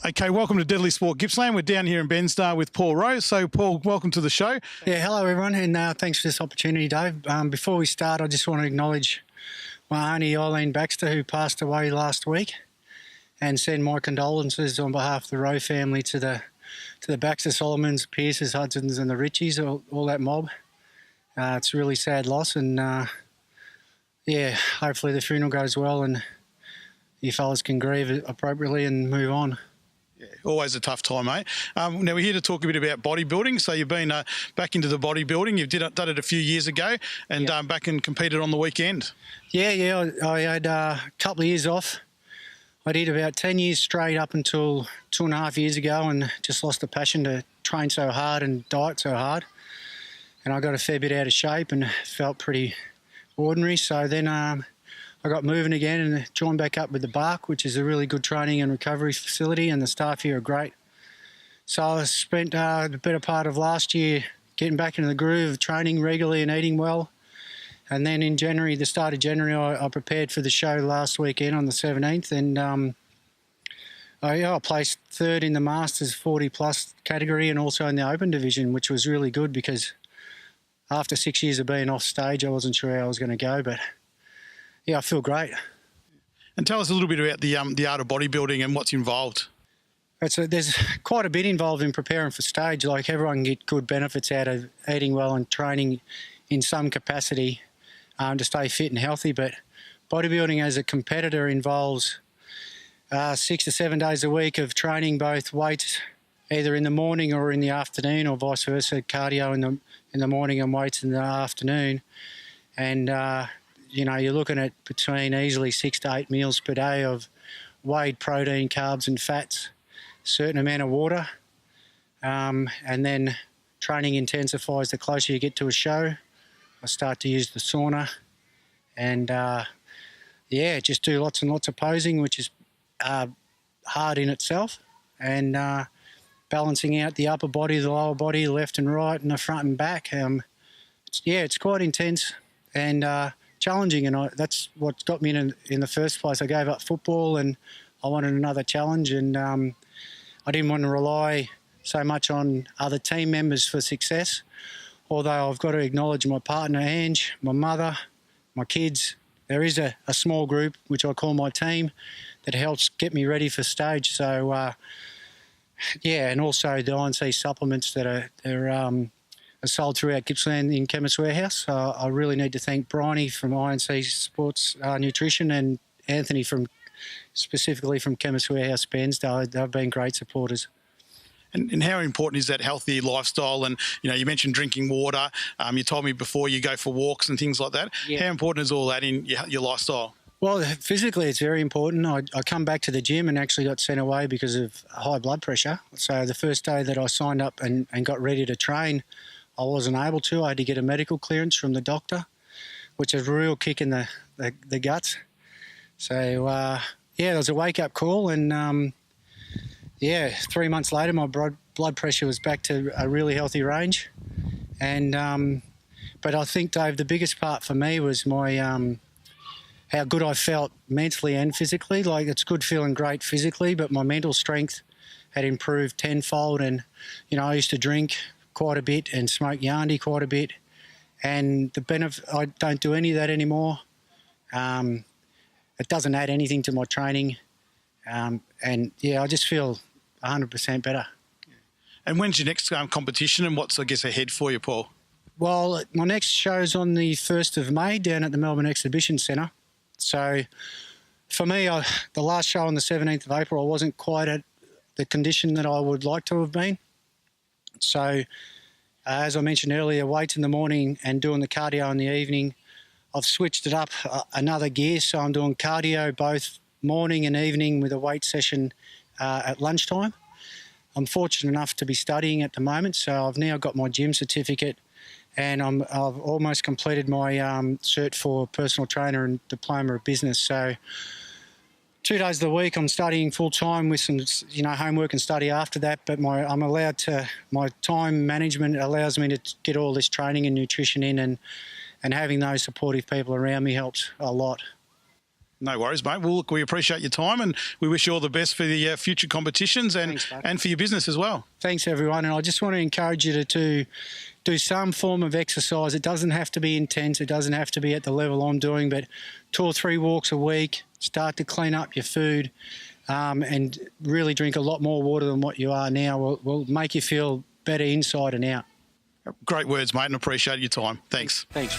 Okay, welcome to Deadly Sport Gippsland. We're down here in Benstar with Paul Rowe. So, Paul, welcome to the show. Yeah, hello everyone, and thanks for this opportunity, Dave. Before we start, I just want to acknowledge my auntie Eileen Baxter, who passed away last week, and send my condolences on behalf of the Rowe family to the Baxter, Solomons, Pierces, Hudsons, and the Richies, all that mob. It's a really sad loss, and yeah, hopefully the funeral goes well and you fellas can grieve appropriately and move on. Yeah, always a tough time, mate. Now, we're here to talk a bit about bodybuilding. So you've been back into the bodybuilding. You've done it a few years ago and back and competed on the weekend. Yeah, I had a couple of years off. I did about 10 years straight up until 2.5 years ago, and just lost the passion to train so hard and diet so hard. And I got a fair bit out of shape and felt pretty ordinary. So then I got moving again and joined back up with the Bark, which is a really good training and recovery facility, and the staff here are great. So I spent the better part of last year getting back into the groove of training regularly and eating well. And then in January, the start of January, I prepared for the show last weekend on the 17th, and I placed third in the Masters 40-plus category and also in the Open division, which was really good because after 6 years of being off stage, I wasn't sure how I was going to go, but yeah, I feel great. And tell us a little bit about the art of bodybuilding and what's involved. There's quite a bit involved in preparing for stage. Like, everyone can get good benefits out of eating well and training in some capacity to stay fit and healthy, but bodybuilding as a competitor involves 6 to 7 days a week of training both weights either in the morning or in the afternoon, or vice versa, cardio in the morning and weights in the afternoon. And you're looking at between easily 6 to 8 meals per day of weighed protein, carbs and fats, a certain amount of water, and then training intensifies the closer you get to a show. I start to use the sauna and, just do lots and lots of posing, which is hard in itself, and balancing out the upper body, the lower body, left and right, and the front and back. It's quite intense and challenging, and that's what got me in the first place. I gave up football and I wanted another challenge, and I didn't want to rely so much on other team members for success. Although I've got to acknowledge my partner, Ange, my mother, my kids. There is a small group, which I call my team, that helps get me ready for stage. So, and also the INC supplements that are sold throughout Gippsland in Chemist Warehouse. I really need to thank Bryony from INC Sports Nutrition and Anthony specifically from Chemist Warehouse Bairnsdale. They've been great supporters. And how important is that healthy lifestyle? And, you mentioned drinking water. You told me before you go for walks and things like that. Yeah. How important is all that in your lifestyle? Well, physically it's very important. I come back to the gym and actually got sent away because of high blood pressure. So the first day that I signed up and got ready to train, I wasn't able to. I had to get a medical clearance from the doctor, which is a real kick in the guts. So, it was a wake-up call, and 3 months later, my blood pressure was back to a really healthy range. And but I think, Dave, the biggest part for me was my how good I felt mentally and physically. Like, it's good feeling great physically, but my mental strength had improved tenfold. And I used to drink quite a bit and smoke yarndie quite a bit. And the benefit, I don't do any of that anymore. It doesn't add anything to my training. I just feel 100% better. And when's your next competition, and what's, I guess, ahead for you, Paul? Well, my next show's on the 1st of May down at the Melbourne Exhibition Centre. So for me, the last show on the 17th of April, I wasn't quite at the condition that I would like to have been. So as I mentioned earlier, weights in the morning and doing the cardio in the evening. I've switched it up another gear, so I'm doing cardio both morning and evening with a weight session at lunchtime. I'm fortunate enough to be studying at the moment, so I've now got my gym certificate, and I've almost completed my cert for personal trainer and diploma of business. So 2 days of the week I'm studying full time with some homework and study after that, but my time management allows me to get all this training and nutrition in, and having those supportive people around me helps a lot. No worries, mate. Well, look, we appreciate your time and we wish you all the best for the future competitions and for your business as well. Thanks, everyone. And I just want to encourage you to do some form of exercise. It doesn't have to be intense. It doesn't have to be at the level I'm doing, but 2 or 3 walks a week, start to clean up your food and really drink a lot more water than what you are now will make you feel better inside and out. Great words, mate, and appreciate your time. Thanks. Thanks.